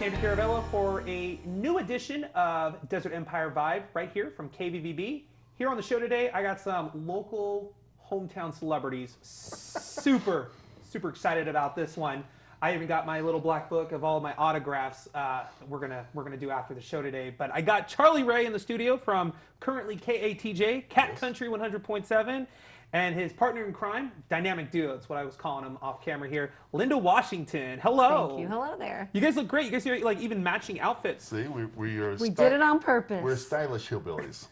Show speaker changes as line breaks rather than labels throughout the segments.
Sandy Caravella for a new edition of Desert Empire Vibe right here from KVVB. Here on the show today, I got some local hometown celebrities. Super excited about this one. I even got my little black book of all of my autographs we're gonna do after the show today. But I got Charlie Ray in the studio from currently KATJ, Cat Country 100.7. And his partner in crime, dynamic duo, that's what I was calling him off camera here, Linda Washington. Hello.
Thank you. Hello there.
You guys look great. You guys are like even matching outfits.
See, we are.
We did it on purpose.
We're stylish hillbillies.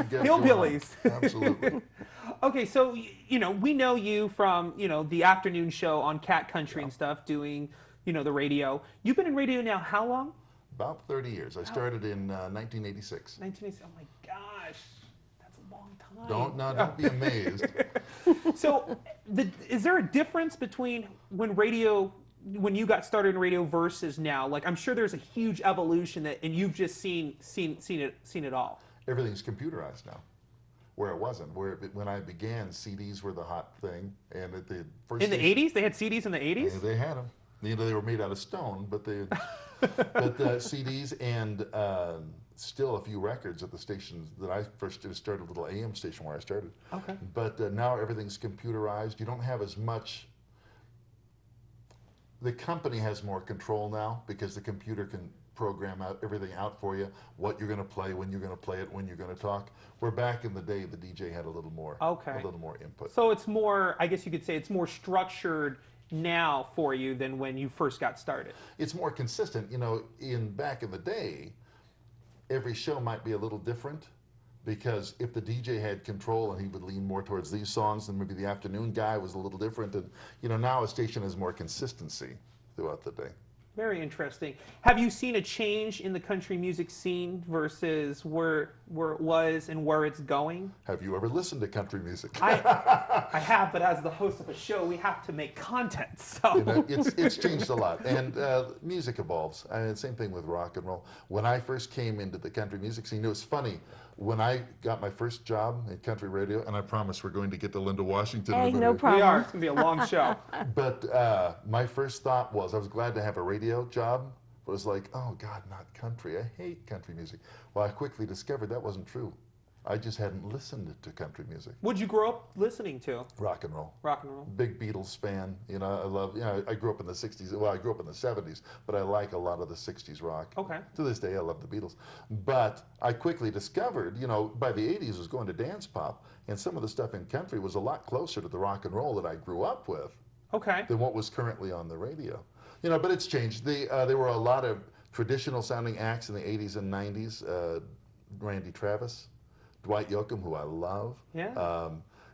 Hillbillies.
Absolutely.
Okay, so we know you from the afternoon show on Cat Country and stuff, doing the radio. You've been in radio now how long?
About 30 years. I started in 1986.
1986. Oh my gosh. Long time.
Don't be amazed.
So, is there a difference between when you got started in radio versus now? Like, I'm sure there's a huge evolution and you've just seen it all.
Everything's computerized now, where it wasn't. When I began, CDs were the hot thing, and at the first
in the 80s, they had CDs in the 80s.
Yeah, they had them. They were made out of stone, but CDs and still a few records at the stations that I first did. Started a little AM station where I started.
Okay.
But now everything's computerized. You don't have as much. The company has more control now because the computer can program everything out for you, what you're going to play, when you're going to play it, when you're going to talk. Where back in the day, the DJ had a little more input.
So it's more, I guess you could say, it's more structured now for you than when you first got started.
It's more consistent. Back in the day, every show might be a little different because if the DJ had control and he would lean more towards these songs, then maybe the afternoon guy was a little different. And now a station has more consistency throughout the day.
Very interesting. Have you seen a change in the country music scene versus where it was and where it's going?
Have you ever listened to country music?
I have, but as the host of a show, we have to make content. So
it's changed a lot, and music evolves. Same thing with rock and roll. When I first came into the country music scene, it was funny. When I got my first job at country radio, and I promise we're going to get to Linda Washington.
Hey, no problem.
We are. It's going to be a long show.
But my first thought was I was glad to have a radio job, but it was like, oh, God, not country. I hate country music. Well, I quickly discovered that wasn't true. I just hadn't listened to country music.
What'd you grow up listening to?
Rock and roll.
Rock and roll.
Big Beatles fan. I love, I grew up in the 60s. Well, I grew up in the 70s, but I like a lot of the 60s rock.
Okay.
To this day, I love the Beatles. But I quickly discovered, by the 80s, I was going to dance pop, and some of the stuff in country was a lot closer to the rock and roll that I grew up with.
Okay.
Than what was currently on the radio. But it's changed. There were a lot of traditional sounding acts in the 80s and 90s. Randy Travis, Dwight Yoakam, who I love.
Yeah.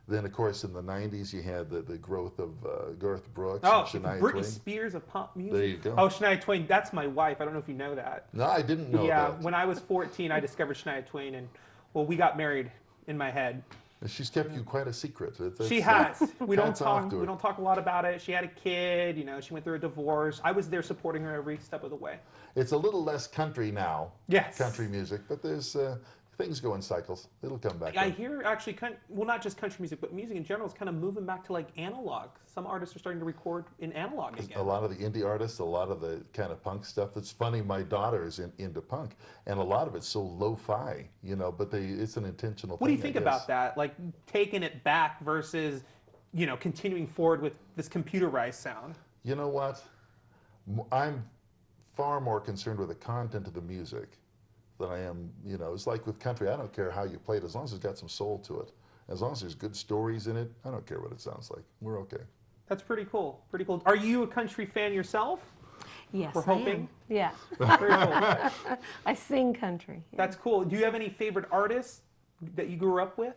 Then, of course, in the 90s, you had the growth of Garth Brooks
and
Shania
Britney
Twain.
Spears of pop music.
There you go.
Oh, Shania Twain, that's my wife. I don't know if you know that.
No, I didn't know that.
Yeah, when I was 14, I discovered Shania Twain, and, we got married in my head.
She's kept you quite a secret.
She has. We don't talk a lot about it. She had a kid, she went through a divorce. I was there supporting her every step of the way.
It's a little less country now.
Yes.
Country music, but there's things go in cycles. It'll come back.
I hear actually, not just country music, but music in general is kind of moving back to like analog. Some artists are starting to record in analog again.
A lot of the indie artists, a lot of the kind of punk stuff. It's funny, my daughter is into punk, and a lot of it's so lo-fi, but it's an intentional thing.
What do you think about that? Like taking it back versus, continuing forward with this computerized sound?
You know what? I'm far more concerned with the content of the music than I am, it's like with country. I don't care how you play it as long as it's got some soul to it. As long as there's good stories in it, I don't care what it sounds like. We're okay.
That's pretty cool. Pretty cool. Are you a country fan yourself?
Yes,
We're hoping.
I am. Yeah.
Very cool.
I sing country. Yeah.
That's cool. Do you have any favorite artists that you grew up with?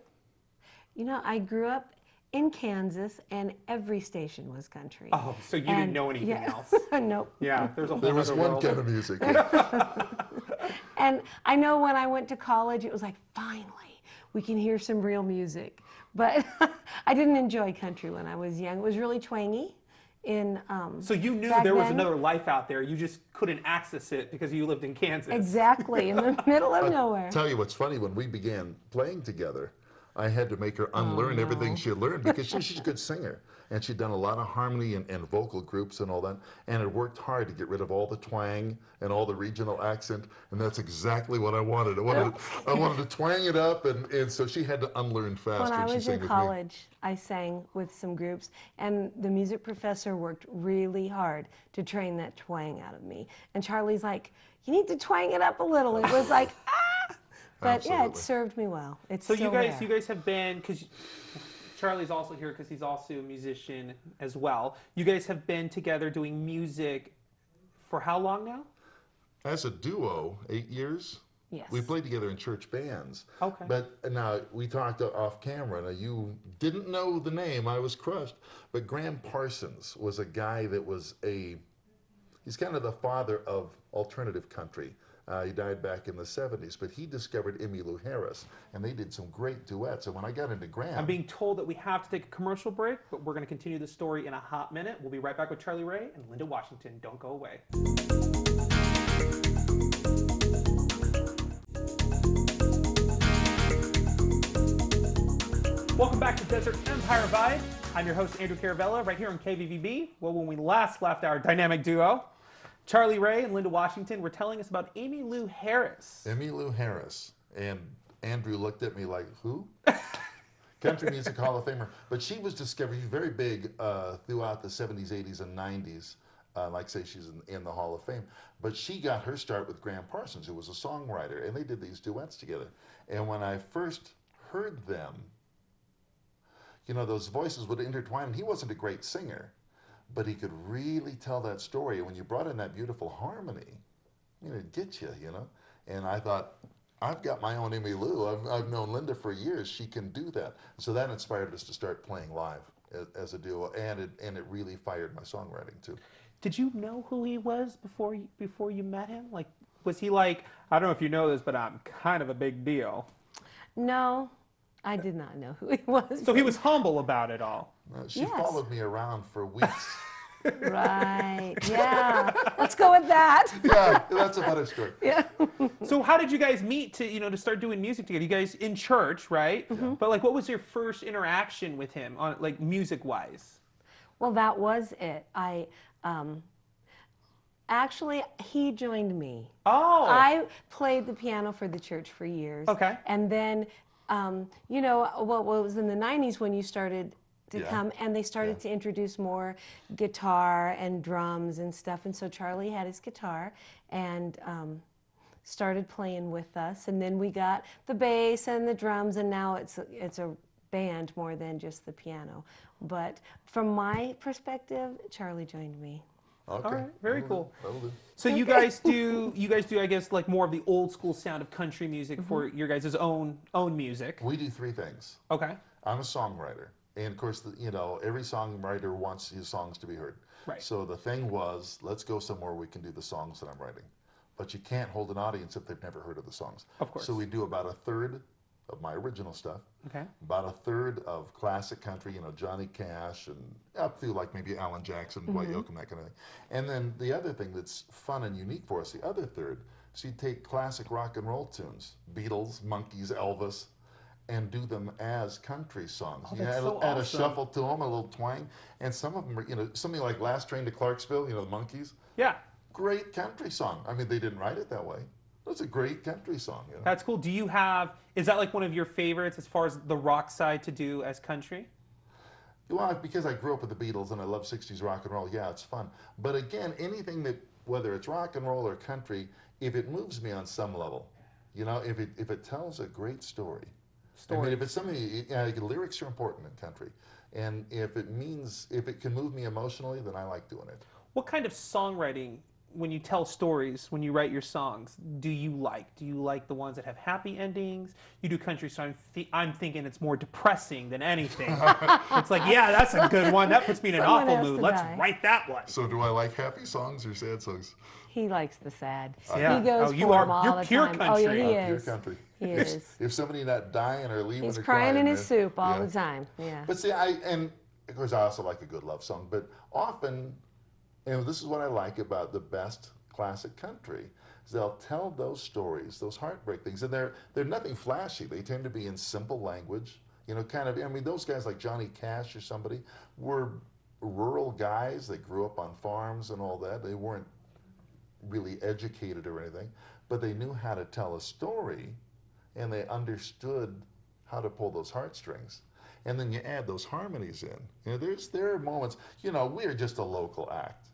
I grew up in Kansas, and every station was country.
Oh, so you didn't know anything else?
Nope.
Yeah, there's a whole
There was
other
one
world.
kind of music.
And I know when I went to college, it was like, finally, we can hear some real music. But I didn't enjoy country when I was young. It was really twangy.
So you knew there was another life out there. You just couldn't access it because you lived in Kansas.
Exactly, in the middle of nowhere.
I'll tell you what's funny, when we began playing together, I had to make her unlearn
no.
everything she had learned because she's a good singer. And she'd done a lot of harmony and vocal groups and all that. And had worked hard to get rid of all the twang and all the regional accent. And that's exactly what I wanted. I wanted to twang it up. And so she had to unlearn fast
When I
she
was
sang
in
with
college, I sang with some groups, and the music professor worked really hard to train that twang out of me. And Charlie's like, you need to twang it up a little. It was like, ah! But yeah, it
Absolutely.
served me well. It's
So
still
you guys
there.
have been, because Charlie's also here because he's also a musician as well. You guys have been together doing music for how long now?
As a duo, 8 years.
Yes.
We played together in church bands.
Okay.
But now we talked off camera. Now you didn't know the name. I was crushed. But Graham Parsons was a guy that was he's kind of the father of alternative country. He died back in the 70s, but he discovered Emmylou Harris, and they did some great duets. And when I got into Graham...
I'm being told that we have to take a commercial break, but we're going to continue the story in a hot minute. We'll be right back with Charlie Ray and Linda Washington. Don't go away. Welcome back to Desert Empire Vibe. I'm your host, Andrew Caravella, right here on KVVB. Well, when we last left our dynamic duo, Charlie Ray and Linda Washington were telling us about Emmylou Harris.
Emmylou Harris. And Andrew looked at me like, who? Country Music Hall of Famer. But she was discovered, she's very big throughout the 70s, 80s, and 90s. Like say she's in the Hall of Fame. But she got her start with Graham Parsons, who was a songwriter, and they did these duets together. And when I first heard them, you know, those voices would intertwine, and he wasn't a great singer, but he could really tell that story. And when you brought in that beautiful harmony, you know, it'd get you, you know. And I thought, I've got my own Emmylou. I've known Linda for years. She can do that. So that inspired us to start playing live as a duo, and it really fired my songwriting too.
Did you know who he was before you met him? Like, was he like, I don't know if you know this, but I'm kind of a big deal?
No, I did not know who he was.
So he was humble about it all.
She
Yes.
followed me around for weeks.
Right, yeah. Let's go with that.
Yeah, that's a better story.
Yeah.
So how did you guys meet to start doing music together? You guys in church, right?
Mm-hmm.
But like, what was your first interaction with him on like music-wise?
Well, that was it. Actually, he joined me.
Oh.
I played the piano for the church for years.
Okay.
And then, you know, well, it was in the 90s when you started to
Yeah.
come, and they started to introduce more guitar and drums and stuff. And so Charlie had his guitar and started playing with us. And then we got the bass and the drums, and now it's a band more than just the piano. But from my perspective, Charlie joined me.
Okay.
All right, very
That'll
cool.
do. That'll do.
So you guys do, I guess, like more of the old school sound of country music for your guys' own music.
We do three things.
Okay.
I'm a songwriter. And of course, you know, every songwriter wants his songs to be heard.
Right.
So the thing was, let's go somewhere we can do the songs that I'm writing. But you can't hold an audience if they've never heard of the songs.
Of course.
So we do about a third of my original stuff.
Okay.
About a third of classic country, you know, Johnny Cash, and up through like maybe Alan Jackson, Dwight Yoakam, that kind of thing. And then the other thing that's fun and unique for us, the other third, so you take classic rock and roll tunes, Beatles, Monkees, Elvis, and do them as country songs.
Oh,
You
that's
add,
so
add a
awesome.
shuffle to them, a little twang, and some of them are, you know, something like Last Train to Clarksville, you know, the Monkees.
Yeah.
Great country song. I mean, they didn't write it that way. It's a great country song. You know?
That's cool. Do you have, is that like one of your favorites as far as the rock side to do as country?
Well, because I grew up with the Beatles and I love 60s rock and roll, yeah, it's fun. But again, anything that, whether it's rock and roll or country, if it moves me on some level, you know, if it tells a great story. I mean, if it's something, you know, lyrics are important in country. And if it can move me emotionally, then I like doing it.
What kind of songwriting, when you tell stories, when you write your songs, do you like? Do you like the ones that have happy endings? You do country, so I'm thinking it's more depressing than anything. It's like, yeah, that's a good one. That puts me in an
Someone
awful
has
mood.
to
Let's
die.
write that one.
So do I like happy songs or sad songs?
He likes the sad.
Yeah.
He goes
Oh, you
for
are-
'em all
you're
the
pure
time. Oh, yeah,
country.
he
Pure
is.
country.
He is.
If somebody not dying or leaving
He's
or
crying in his
man,
soup all
yeah.
the time. Yeah.
But see, and of course I also like a good love song, but often, you know, this is what I like about the best classic country. is they'll tell those stories, those heartbreak things, and they're nothing flashy. They tend to be in simple language, you know, kind of. I mean, those guys like Johnny Cash or somebody were rural guys. They grew up on farms and all that. They weren't really educated or anything, but they knew how to tell a story, and they understood how to pull those heartstrings. And then you add those harmonies in. You know, there are moments, you know, we are just a local act,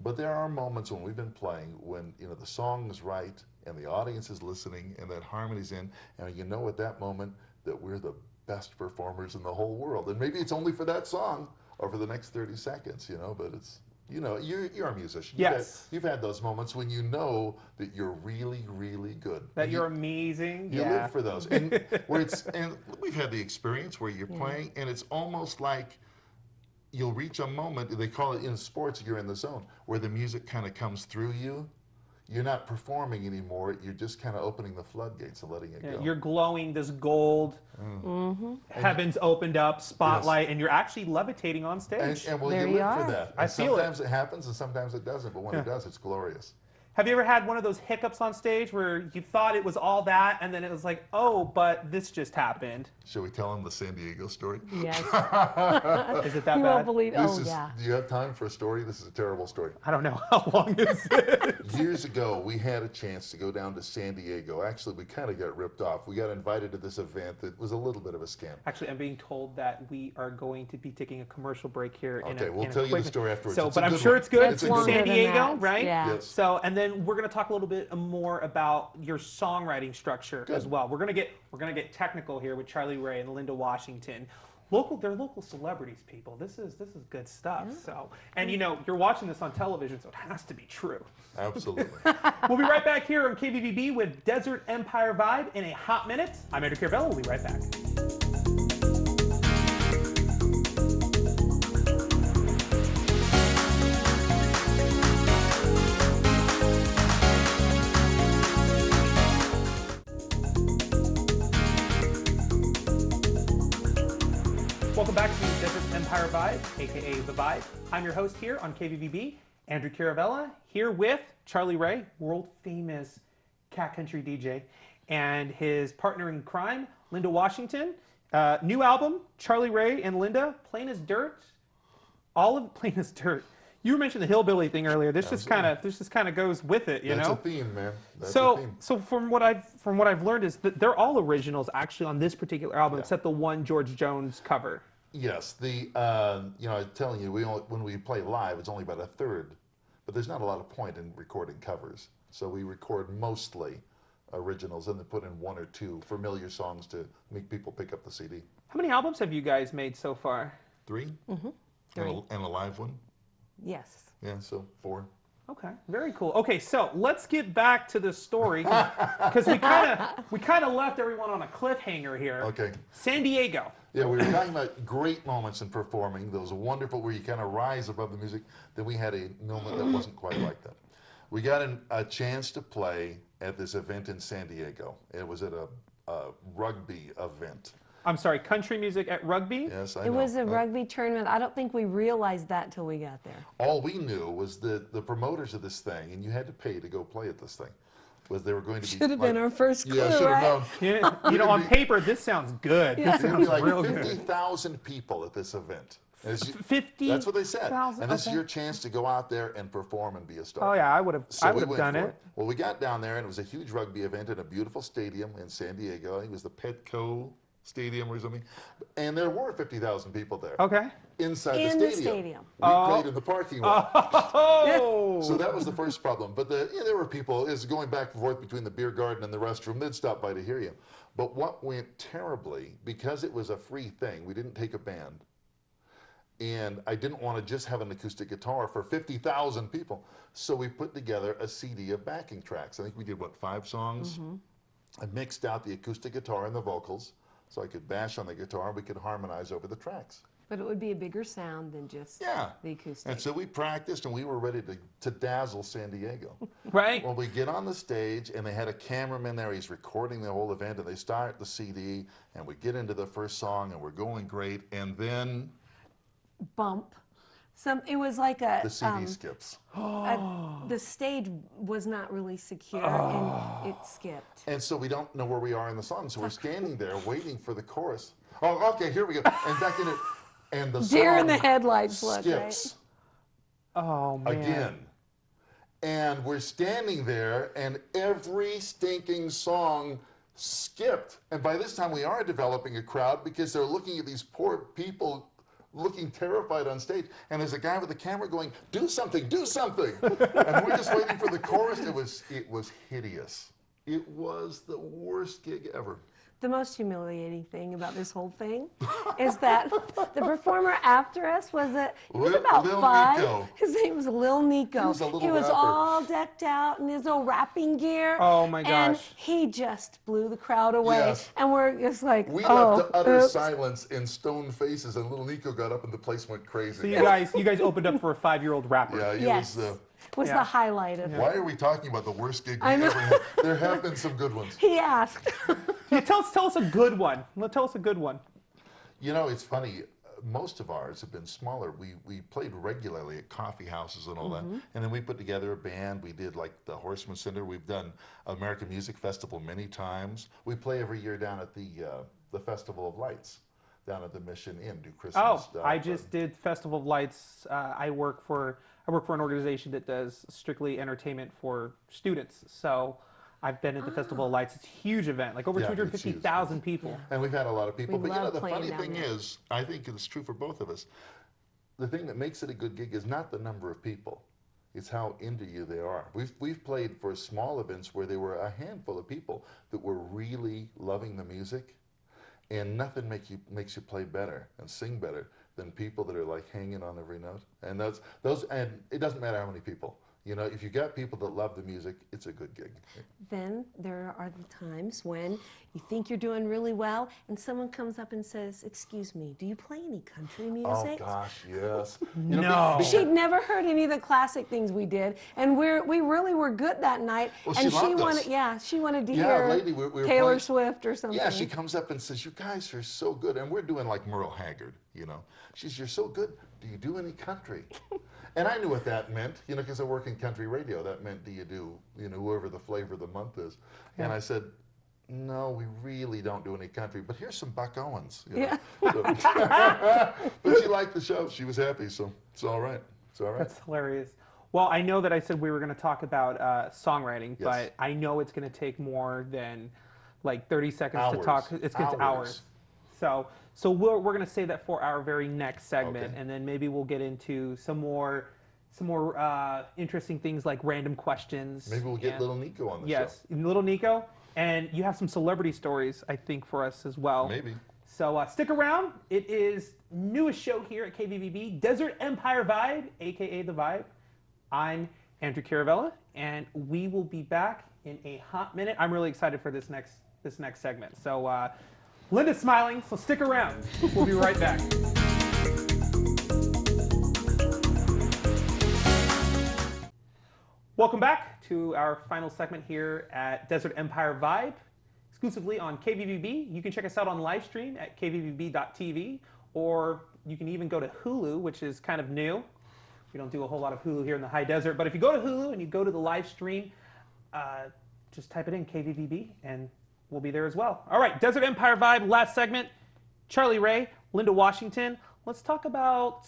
but there are moments when we've been playing when, you know, the song is right and the audience is listening and that harmony's in, and you know at that moment that we're the best performers in the whole world. And maybe it's only for that song or for the next 30 seconds, you know, but it's, you know, you're a musician.
Yes.
You've had those moments when you know that you're really, really good.
That you're amazing.
You
Yeah.
live for those. And where it's, and we've had the experience where you're playing and it's almost like you'll reach a moment, they call it in sports, you're in the zone, where the music kind of comes through you. You're not performing anymore, you're just kind of opening the floodgates and letting it go.
You're glowing this gold, heavens opened up, spotlight, and you're actually levitating on stage.
And well,
There
you
you
live
are.
for that.
I
And
feel it.
sometimes it happens and sometimes it doesn't, but when it does, it's glorious.
Have you ever had one of those hiccups on stage where you thought it was all that, and then it was like, oh, but this just happened?
Shall we tell them the San Diego story?
Yes.
Is it that
You
bad?
won't believe.
This
Oh
is,
yeah.
do you have time for a story? This is a terrible story.
I don't know. How long is it?
Years ago, we had a chance to go down to San Diego. Actually, we kind of got ripped off. We got invited to this event that was a little bit of a scam.
Actually, I'm being told that we are going to be taking a commercial break here.
Okay, we'll tell you the story afterwards.
So,
It's a
but I'm
good
sure
one.
it's good.
It's
It's
a
in
good
San
one.
Diego,
that.
right?
Yeah.
Yes.
So, and then we're going to talk a little bit more about your songwriting structure as well. We're going to get technical here with Charlie Ray and Linda Washington. They're local celebrities, people. This is good stuff. So, and you know, you're watching this on television, so it has to be true.
Absolutely.
We'll be right back here on KVVB with Desert Empire Vibe in a hot minute. I'm Andrew Carvello. We'll be right back. Welcome back to Desert Empire Vibe, aka The Vibe. I'm your host here on KVVB, Andrew Caravella, here with Charlie Ray, world famous cat country DJ, and his partner in crime, Linda Washington. New album, Charlie Ray and Linda, Plain as Dirt. All of Plain as Dirt. You mentioned the hillbilly thing earlier. This just kind of goes with it, you
That's
know.
a theme, man. That's a
So,
theme.
so from what I've learned is that they're all originals actually on this particular album, except the one George Jones cover.
Yes, you know, I'm telling you, when we play live, it's only about a third, but there's not a lot of point in recording covers. So we record mostly originals and then put in one or two familiar songs to make people pick up the CD.
How many albums have you guys made so far?
3?
Three.
And a live one?
Yes.
Yeah, so 4.
Okay, very cool. Okay, so let's get back to the story because we kind of left everyone on a cliffhanger here.
Okay.
San Diego.
Yeah, we were talking about great moments in performing, those wonderful where you kind of rise above the music. Then we had a moment that wasn't quite like that. We got a chance to play at this event in San Diego. It was at a rugby event.
I'm sorry, country music at rugby?
Yes, I know.
It was a rugby tournament. I don't think we realized that till we got there.
All we knew was the promoters of this thing, and you had to pay to go play at this thing, was they were going to be
Should have been our first clue,
Yeah, should have
right?
known.
Yeah, you know, on paper, this sounds good.
Yeah.
This
There'd be
sounds
like
real good.
50,000 people at this event. And it's-
50.
That's what they said.
50,000,
And this is
okay.
your chance to go out there and perform and be a star.
Oh yeah, I would have
So we went
done
for
it.
Well, we got down there, and it was a huge rugby event in a beautiful stadium in San Diego. I think it was the Petco Stadium or something. And there were 50,000 people there.
Okay.
Inside
In
the
the
stadium.
stadium.
We played in the parking lot.
Oh.
So that was the first problem. But there were people, is going back and forth between the beer garden and the restroom. They'd stop by to hear you. But what went terribly, because it was a free thing, we didn't take a band. And I didn't want to just have an acoustic guitar for 50,000 people. So we put together a CD of backing tracks. I think we did, 5 songs? I mixed out the acoustic guitar and the vocals so I could bash on the guitar and we could harmonize over the tracks.
But it would be a bigger sound than just
Yeah.
the acoustic.
And so we practiced and we were ready to dazzle San Diego.
Right.
Well, we get on the stage and they had a cameraman there. He's recording the whole event and they start the CD and we get into the first song and we're going great. And then
Bump. It was like a
The CD skips.
the stage was not really secure and it skipped.
And so we don't know where we are in the song, so we're standing there waiting for the chorus. Oh, okay, here we go. And back in it, and the
Deer in
song
the headlights look, right?
skips
Oh, man.
again. And we're standing there, and every stinking song skipped. And by this time, we are developing a crowd because they're looking at these poor people looking terrified on stage. And there's a guy with a camera going, "Do something, do something." And we're just waiting for the chorus. It was hideous. It was the worst gig ever.
The most humiliating thing about this whole thing is that the performer after us was about
Lil
5.
Nico.
His name was Lil Nico.
He was a little
He was
rapper.
all decked out in his old rapping gear.
Oh, my
And
gosh.
he just blew the crowd away.
Yes.
And we're just like,
We
oh,
left to utter
oops.
silence and stone faces, and little Nico got up and the place went crazy.
So you guys opened up for a 5-year-old rapper.
Yeah, it
Yes. Was
Yeah.
the highlight of it.
Why are we talking about the worst gig we
I know.
ever had? There have been some good ones.
He asked.
Yeah, tell us a good one. Tell us a good one.
You know, it's funny. Most of ours have been smaller. We played regularly at coffee houses and all that, and then we put together a band. We did like the Horseman Center. We've done American Music Festival many times. We play every year down at the Festival of Lights, down at the Mission Inn. Do Christmas
Oh,
stuff.
I just did Festival of Lights. I work for an organization that does strictly entertainment for students. So I've been at the Festival of Lights. It's a huge event, like over
Yeah, it's
250,000 people.
And we've had a lot of people.
We
But you know,
love
the
playing
funny
down
thing
there.
is, I think it's true for both of us. The thing that makes it a good gig is not the number of people. It's how into you they are. We've played for small events where there were a handful of people that were really loving the music, and nothing makes you play better and sing better than people that are like hanging on every note. And and it doesn't matter how many people. You know, if you got people that love the music, it's a good gig.
Then there are the times when you think you're doing really well and someone comes up and says, "Excuse me, do you play any country
Oh
music?"
gosh, yes.
No.
She'd never heard any of the classic things we did, and we really were good that night.
Well,
and
she loved
wanted,
us.
yeah, she wanted to
Yeah,
hear
lady, we were
Taylor
playing-
Swift or something.
Yeah, she comes up and says, "You guys are so good." And we're doing like Merle Haggard, you know. She says, "You're so good. Do you do any country?" And I knew what that meant, you know, because I work in country radio. That meant, do you do, you know, whoever the flavor of the month is. And I said, "No, we really don't do any country, but here's some Buck Owens." You know?
Yeah.
But she liked the show. She was happy, so it's all right. It's all right.
That's hilarious. Well, I know that I said we were going to talk about songwriting,
Yes.
but I know it's going to take more than like 30 seconds to
Hours.
talk. It's going to take hours. So we're going to save that for our very next segment,
Okay.
and then maybe we'll get into some more interesting things like random questions.
Maybe we'll get
and-
little Nico on the
Yes, little Nico, and you have some celebrity stories, I think, for us as well.
show. Maybe.
So stick around. It is newest show here at KVVB, Desert Empire Vibe, aka The Vibe. I'm Andrew Caravella, and we will be back in a hot minute. I'm really excited for this next segment. So Linda's smiling, so stick around. We'll be right back. Welcome back to our final segment here at Desert Empire Vibe, exclusively on KVVB. You can check us out on Livestream at KVVB.TV, or you can even go to Hulu, which is kind of new. We don't do a whole lot of Hulu here in the high desert, but if you go to Hulu and you go to the live stream, just type it in KVVB and we'll be there as well. All right, Desert Empire Vibe, last segment. Charlie Ray, Linda Washington. Let's talk about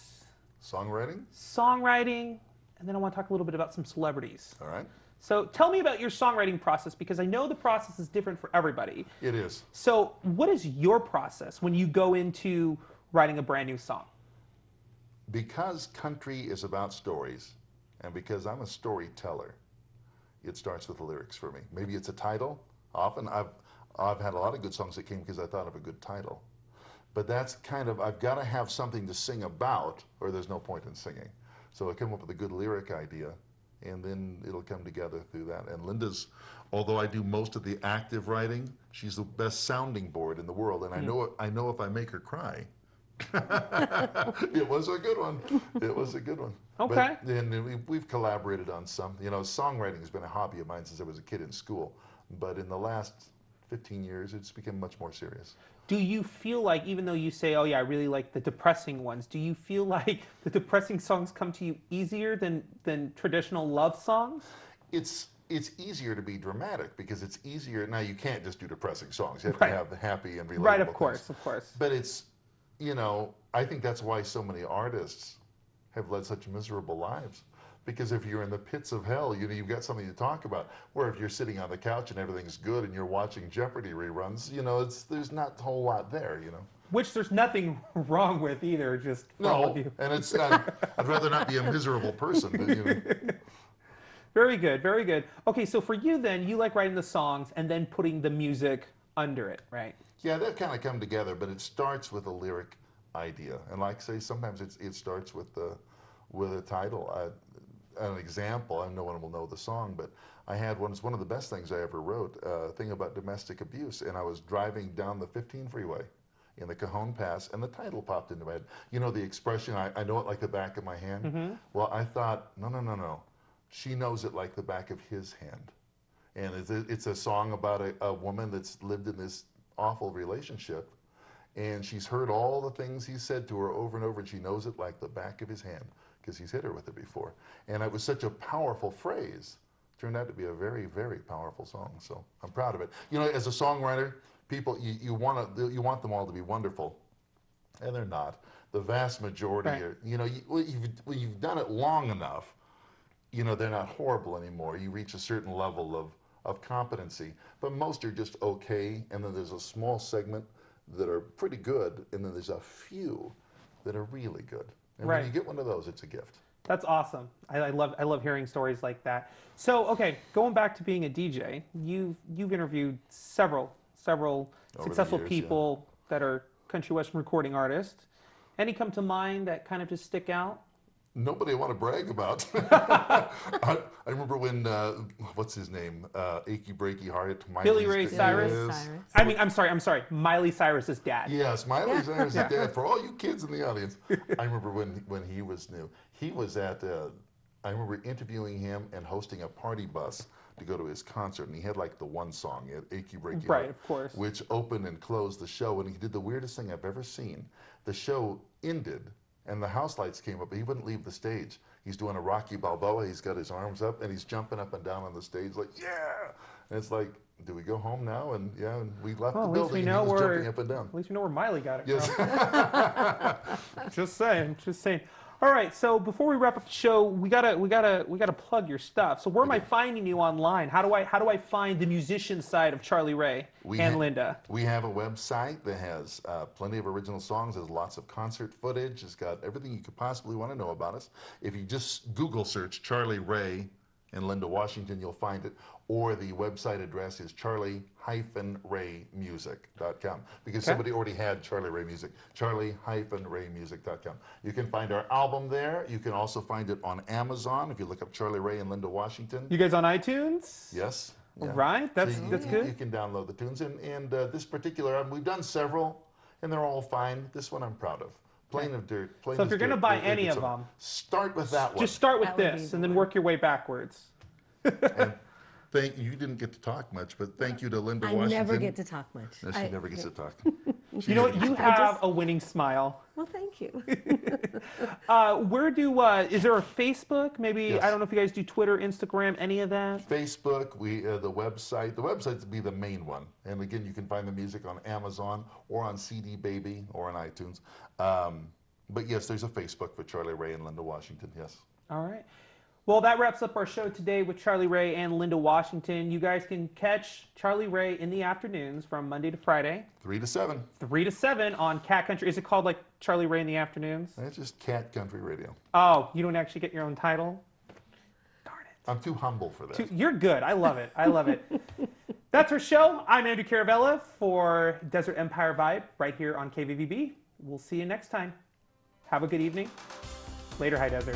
Songwriting?
songwriting, and then I want to talk a little bit about some celebrities.
All right.
So tell me about your songwriting process, because I know the process is different for everybody.
It is.
So what is your process when you go into writing a brand new song?
Because country is about stories, and because I'm a storyteller, it starts with the lyrics for me. Maybe it's a title. Often I've had a lot of good songs that came because I thought of a good title. But that's kind of, I've got to have something to sing about, or there's no point in singing. So I come up with a good lyric idea, and then it'll come together through that. And Linda's, although I do most of the active writing, she's the best sounding board in the world, and I know if I make her cry. It was a good one. It was a good one.
Okay.
But, and we've collaborated on some. You know, songwriting has been a hobby of mine since I was a kid in school. But in the last 15 years, it's become much more serious.
Do you feel like, even though you say, oh yeah, I really like the depressing ones, do you feel like the depressing songs come to you easier than traditional love songs?
It's easier to be dramatic because it's easier. Now, you can't just do depressing songs. You have
Right.
to have the happy and relatable
Right, of
things.
course, of course.
But it's, you know, I think that's why so many artists have led such miserable lives. Because if you're in the pits of hell, you know, you've got something to talk about. Where if you're sitting on the couch and everything's good and you're watching Jeopardy reruns, you know, there's not a whole lot there, you know.
Which there's nothing wrong with either, just for all of
No,
you.
and it's, I'd rather not be a miserable person, but, you know.
Very good, very good. Okay, so for you then, you like writing the songs and then putting the music under it, right?
Yeah, they've kind of come together, but it starts with a lyric idea. And like I say, sometimes it starts with a title. An example, I no one will know the song, but I had it's one of the best things I ever wrote, a thing about domestic abuse, and I was driving down the 15 freeway in the Cajon Pass, and the title popped into my head. You know the expression, I know it like the back of my hand?
Mm-hmm.
Well, I thought, no. She knows it like the back of his hand. And it's a song about a woman that's lived in this awful relationship, and she's heard all the things he said to her over and over, and she knows it like the back of his hand because he's hit her with it before. And it was such a powerful phrase. Turned out to be a very, very powerful song. So I'm proud of it. You know, as a songwriter, people you want them all to be wonderful, and they're not. The vast majority
Right.
are. You know, you've done it long enough. You know, they're not horrible anymore. You reach a certain level of competency, but most are just okay. And then there's a small segment that are pretty good, and then there's a few that are really good. And
Right.
when you get one of those, it's a gift.
That's awesome. I love hearing stories like that. So, okay, going back to being a DJ, you've interviewed several
Over the
successful
years,
people that are country western recording artists. Any come to mind that kind of just stick out?
Nobody I want to brag about. I remember when, what's his name? Achy Breaky Heart.
Billy Ray Cyrus?
Yes.
I mean, I'm sorry, Miley Cyrus's dad.
Yes, Miley Cyrus' dad. For all you kids in the audience, I remember when he was new. He was at, I remember interviewing him and hosting a party bus to go to his concert, and he had like the one song, he had Achy Breaky Heart,
Right, of course.
which opened and closed the show, and he did the weirdest thing I've ever seen. The show ended, and the house lights came up, but he wouldn't leave the stage. He's doing a Rocky Balboa, he's got his arms up, and he's jumping up and down on the stage like, yeah! And it's like, do we go home now? And yeah, and we left
Well,
the
at least
building,
we
and
know
he was
where
jumping up and down.
At least we know where Miley got it
Yes.
from. Just saying. All right, so before we wrap up the show, we gotta plug your stuff. So where am I finding you online? How do I find the musician side of Charlie Ray and Linda?
We have a website that has plenty of original songs. There's lots of concert footage. It's got everything you could possibly want to know about us. If you just Google search Charlie Ray and Linda Washington, you'll find it. Or the website address is charlie-raymusic.com, because somebody already had Charlie Ray Music, charlie-raymusic.com. You can find our album there. You can also find it on Amazon if you look up Charlie Ray and Linda Washington.
You guys on iTunes?
Yes. Yeah.
Right, that's
So
good.
You can download the tunes, and this particular album, we've done several, and they're all fine. This one I'm proud of. Plain of Dirt. Plain
So if
as
you're gonna
Dirt,
buy
they're
any
good
of
songs.
them,
Start with that one.
just start with
That would be
this
the
and then
one.
work your way backwards.
And you didn't get to talk much, but thank you to Linda
I
Washington.
never get to talk much.
No, she never gets to talk.
You know what? You have a winning smile.
Well, thank you.
Is there a Facebook? Maybe,
Yes.
I don't know if you guys do Twitter, Instagram, any of that?
Facebook, the website. The website would be the main one. And again, you can find the music on Amazon or on CD Baby or on iTunes. But yes, there's a Facebook for Charlie Ray and Linda Washington, yes.
All right. Well, that wraps up our show today with Charlie Ray and Linda Washington. You guys can catch Charlie Ray in the afternoons from Monday to Friday,
3 to 7.
3 to 7 on Cat Country. Is it called like Charlie Ray in the afternoons?
It's just Cat Country Radio.
Oh, you don't actually get your own title? Darn it.
I'm too humble for that.
You're good. I love it. I love it. That's our show. I'm Andrew Caravella for Desert Empire Vibe right here on KVVB. We'll see you next time. Have a good evening. Later, High Desert.